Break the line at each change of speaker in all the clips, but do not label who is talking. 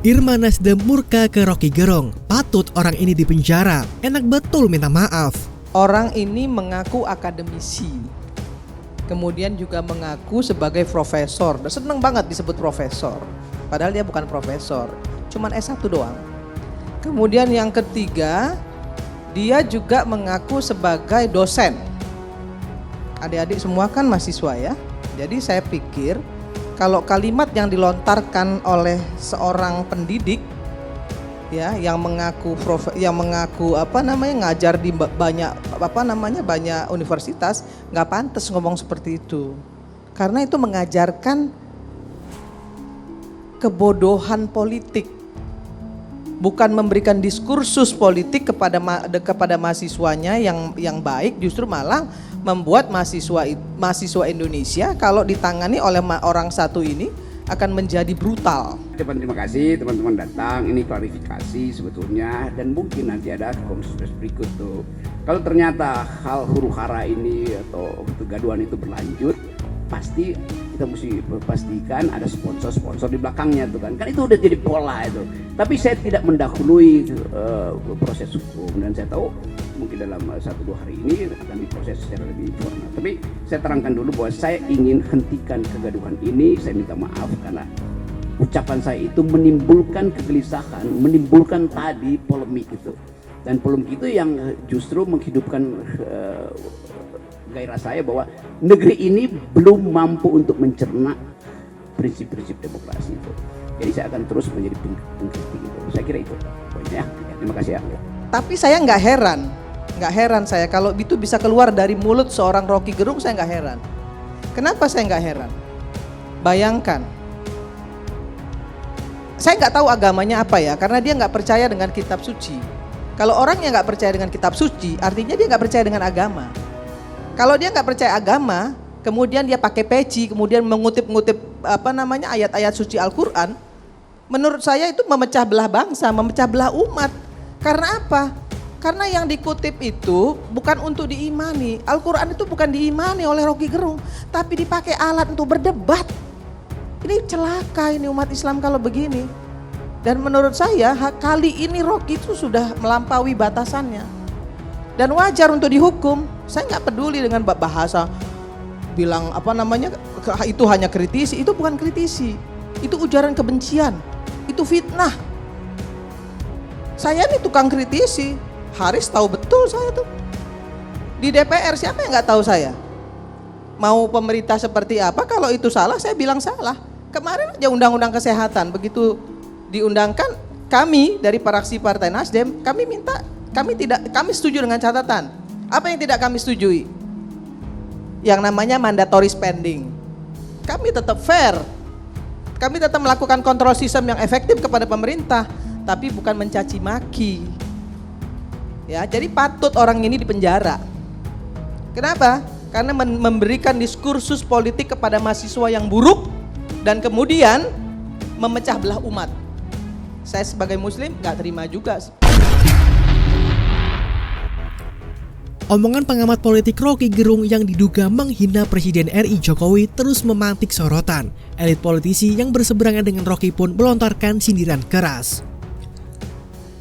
Irma Nasdem murka ke Rocky Gerung, patut orang ini dipenjara, enak betul minta maaf.
Orang ini mengaku akademisi, kemudian juga mengaku sebagai profesor, dan seneng banget disebut profesor, padahal dia bukan profesor, cuman S1 doang. Kemudian yang ketiga, dia juga mengaku sebagai dosen. Adik-adik semua kan mahasiswa ya, jadi saya pikir kalau kalimat yang dilontarkan oleh seorang pendidik ya yang mengaku ngajar di banyak universitas, nggak pantas ngomong seperti itu. Karena itu mengajarkan kebodohan politik. Bukan memberikan diskursus politik kepada mahasiswanya yang baik, justru malah membuat mahasiswa Indonesia kalau ditangani oleh orang satu ini akan menjadi brutal.
Terima kasih teman-teman datang, ini klarifikasi sebetulnya, dan mungkin nanti ada konsultasi berikut tuh. Kalau ternyata hal huru-hara ini atau kegaduhan itu berlanjut, pasti kita mesti pastikan ada sponsor di belakangnya tuh kan itu udah jadi pola itu. Tapi saya tidak mendahului proses hukum, dan saya tahu mungkin dalam 1-2 hari ini akan diproses secara lebih formal. Tapi saya terangkan dulu bahwa saya ingin hentikan kegaduhan ini. Saya minta maaf karena ucapan saya itu menimbulkan kegelisahan, menimbulkan tadi polemik itu, dan polemik itu yang justru menghidupkan gairah saya bahwa negeri ini belum mampu untuk mencerna prinsip-prinsip demokrasi itu. Jadi saya akan terus menjadi pengkritik itu. Saya kira itu poinnya. Terima kasih ya.
Tapi saya nggak heran saya kalau itu bisa keluar dari mulut seorang Rocky Gerung, saya nggak heran. Kenapa saya nggak heran? Bayangkan, saya nggak tahu agamanya apa ya, karena dia nggak percaya dengan kitab suci. Kalau orang yang nggak percaya dengan kitab suci, artinya dia nggak percaya dengan agama. Kalau dia nggak percaya agama, kemudian dia pakai peci, kemudian mengutip-ngutip ayat-ayat suci Al-Quran, menurut saya itu memecah belah bangsa, memecah belah umat. Karena apa? Karena yang dikutip itu bukan untuk diimani. Al-Quran itu bukan diimani oleh Rocky Gerung, tapi dipakai alat untuk berdebat. Ini celaka ini umat Islam kalau begini. Dan menurut saya kali ini Rocky itu sudah melampaui batasannya. Dan wajar untuk dihukum. Saya nggak peduli dengan bahasa bilang itu hanya kritisi. Itu bukan kritisi, itu ujaran kebencian, itu fitnah. Saya ini tukang kritisi. Haris tahu betul saya tuh. Di DPR siapa yang nggak tahu saya? Mau pemerintah seperti apa, kalau itu salah saya bilang salah. Kemarin aja undang-undang kesehatan begitu diundangkan, kami dari fraksi Partai Nasdem kami setuju dengan catatan. Apa yang tidak kami setujui? Yang namanya mandatory spending. Kami tetap fair. Kami tetap melakukan kontrol sistem yang efektif kepada pemerintah, tapi bukan mencaci maki. Ya, jadi patut orang ini dipenjara. Kenapa? Karena memberikan diskursus politik kepada mahasiswa yang buruk dan kemudian memecah belah umat. Saya sebagai muslim gak terima juga.
Omongan pengamat politik Rocky Gerung yang diduga menghina Presiden RI Jokowi terus memantik sorotan. Elit politisi yang berseberangan dengan Rocky pun melontarkan sindiran keras.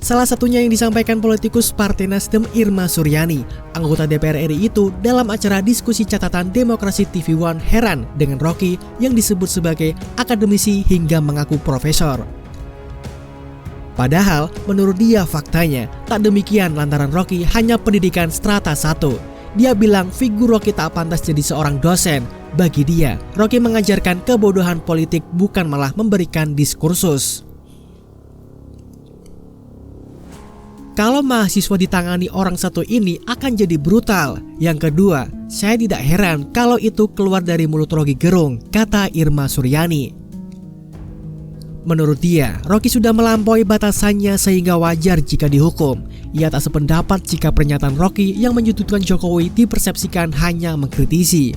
Salah satunya yang disampaikan politikus Partai Nasdem Irma Suryani. Anggota DPR RI itu dalam acara diskusi catatan Demokrasi TV One heran dengan Rocky yang disebut sebagai akademisi hingga mengaku profesor. Padahal menurut dia faktanya tak demikian lantaran Rocky hanya pendidikan strata 1. Dia bilang figur Rocky tak pantas jadi seorang dosen. Bagi dia, Rocky mengajarkan kebodohan politik bukan malah memberikan diskursus. Kalau mahasiswa ditangani orang satu ini akan jadi brutal. Yang kedua, saya tidak heran kalau itu keluar dari mulut Rocky Gerung, kata Irma Suryani. Menurut dia, Rocky sudah melampaui batasannya sehingga wajar jika dihukum. Ia tak sependapat jika pernyataan Rocky yang menyudutkan Jokowi dipersepsikan hanya mengkritisi.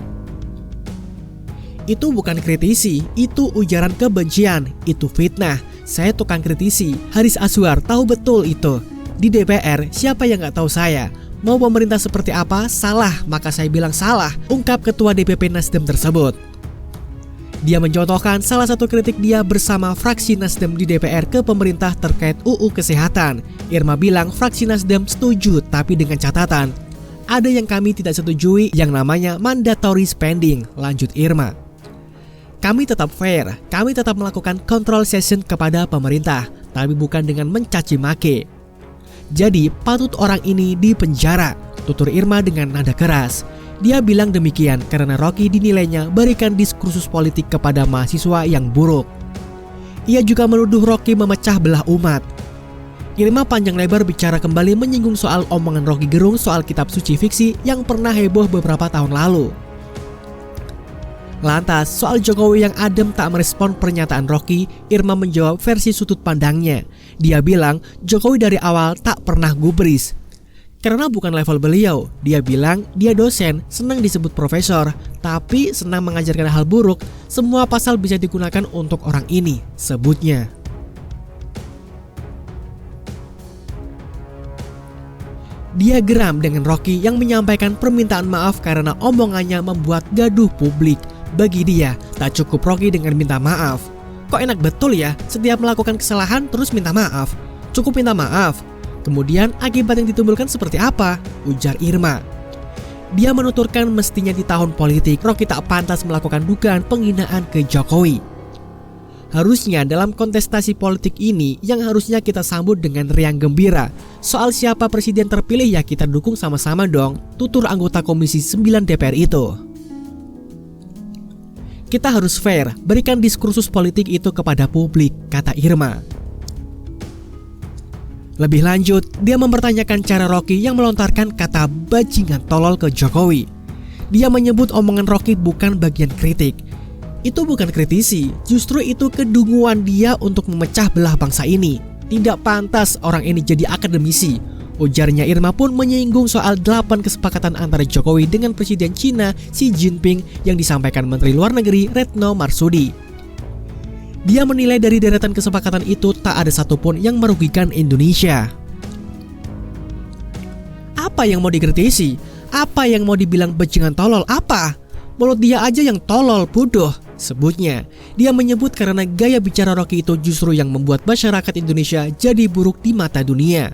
Itu bukan kritisi, itu ujaran kebencian, itu fitnah. Saya tukang kritisi, Haris Azwar tahu betul itu. Di DPR, siapa yang gak tahu saya? Mau pemerintah seperti apa? Salah, maka saya bilang salah, ungkap Ketua DPP Nasdem tersebut. Dia mencontohkan salah satu kritik dia bersama fraksi Nasdem di DPR ke pemerintah terkait UU Kesehatan. Irma bilang fraksi Nasdem setuju tapi dengan catatan, ada yang kami tidak setujui yang namanya mandatory spending, lanjut Irma. Kami tetap fair, kami tetap melakukan control session kepada pemerintah, tapi bukan dengan mencaci maki. Jadi patut orang ini dipenjara, tutur Irma dengan nada keras. Dia bilang demikian karena Rocky dinilainya berikan diskursus politik kepada mahasiswa yang buruk. Ia juga menuduh Rocky memecah belah umat. Irma panjang lebar bicara kembali menyinggung soal omongan Rocky Gerung soal kitab suci fiksi yang pernah heboh beberapa tahun lalu. Lantas, soal Jokowi yang adem tak merespon pernyataan Rocky, Irma menjawab versi sudut pandangnya. Dia bilang Jokowi dari awal tak pernah gubris. Karena bukan level beliau, dia bilang dia dosen, senang disebut profesor, tapi senang mengajarkan hal buruk, semua pasal bisa digunakan untuk orang ini, sebutnya. Dia geram dengan Rocky yang menyampaikan permintaan maaf karena omongannya membuat gaduh publik. Bagi dia, tak cukup Rocky dengan minta maaf. Kok enak betul ya, setiap melakukan kesalahan terus minta maaf. Cukup minta maaf. Kemudian akibat yang ditimbulkan seperti apa? Ujar Irma. Dia menuturkan mestinya di tahun politik Rocky tak pantas melakukan dugaan penghinaan ke Jokowi. Harusnya dalam kontestasi politik ini yang harusnya kita sambut dengan riang gembira. Soal siapa presiden terpilih ya kita dukung sama-sama dong, tutur anggota Komisi 9 DPR itu. Kita harus fair, berikan diskursus politik itu kepada publik, kata Irma. Lebih lanjut, dia mempertanyakan cara Rocky yang melontarkan kata bajingan tolol ke Jokowi. Dia menyebut omongan Rocky bukan bagian kritik. Itu bukan kritisi, justru itu kedunguan dia untuk memecah belah bangsa ini. Tidak pantas orang ini jadi akademisi. Ujarnya Irma pun menyinggung soal 8 kesepakatan antara Jokowi dengan Presiden Cina Xi Jinping yang disampaikan Menteri Luar Negeri Retno Marsudi. Dia menilai dari deretan kesepakatan itu tak ada satupun yang merugikan Indonesia. Apa yang mau dikritisi? Apa yang mau dibilang bajingan tolol? Apa? Mulut dia aja yang tolol, bodoh, sebutnya. Dia menyebut karena gaya bicara Rocky itu justru yang membuat masyarakat Indonesia jadi buruk di mata dunia.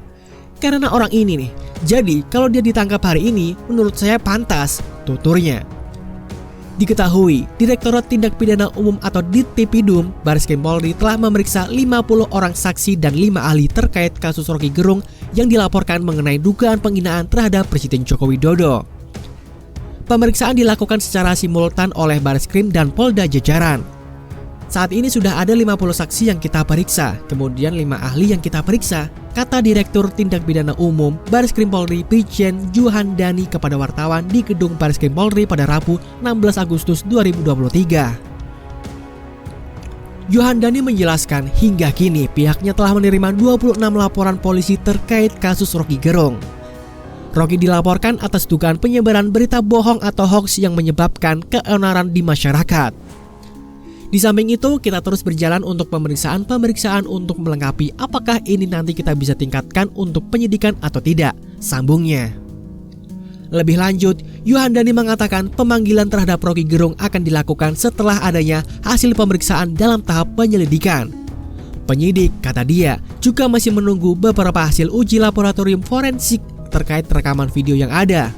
Karena orang ini nih, jadi kalau dia ditangkap hari ini menurut saya pantas, tuturnya. Diketahui, Direktorat Tindak Pidana Umum atau Dittipidum Bareskrim Polri telah memeriksa 50 orang saksi dan 5 ahli terkait kasus Rocky Gerung yang dilaporkan mengenai dugaan penghinaan terhadap Presiden Joko Widodo. Pemeriksaan dilakukan secara simultan oleh Bareskrim dan Polda jajaran. Saat ini sudah ada 50 saksi yang kita periksa, kemudian 5 ahli yang kita periksa, kata Direktur Tindak Pidana Umum Bareskrim Polri Brigjen Juhandani kepada wartawan di Gedung Bareskrim Polri pada Rabu 16 Agustus 2023. Juhandani menjelaskan hingga kini pihaknya telah menerima 26 laporan polisi terkait kasus Rocky Gerung. Rocky dilaporkan atas dugaan penyebaran berita bohong atau hoax yang menyebabkan keonaran di masyarakat. Di samping itu, kita terus berjalan untuk pemeriksaan untuk melengkapi apakah ini nanti kita bisa tingkatkan untuk penyidikan atau tidak, sambungnya. Lebih lanjut, Juhandani mengatakan pemanggilan terhadap Rocky Gerung akan dilakukan setelah adanya hasil pemeriksaan dalam tahap penyelidikan. Penyidik, kata dia, juga masih menunggu beberapa hasil uji laboratorium forensik terkait rekaman video yang ada.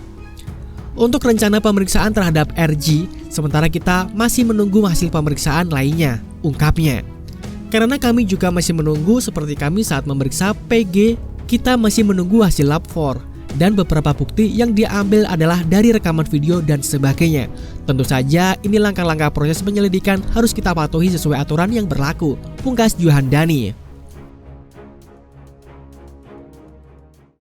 Untuk rencana pemeriksaan terhadap RG, sementara kita masih menunggu hasil pemeriksaan lainnya, ungkapnya. Karena kami juga masih menunggu seperti kami saat memeriksa PG, kita masih menunggu hasil lab 4 dan beberapa bukti yang diambil adalah dari rekaman video dan sebagainya. Tentu saja ini langkah-langkah proses penyelidikan harus kita patuhi sesuai aturan yang berlaku, pungkas Juhandani.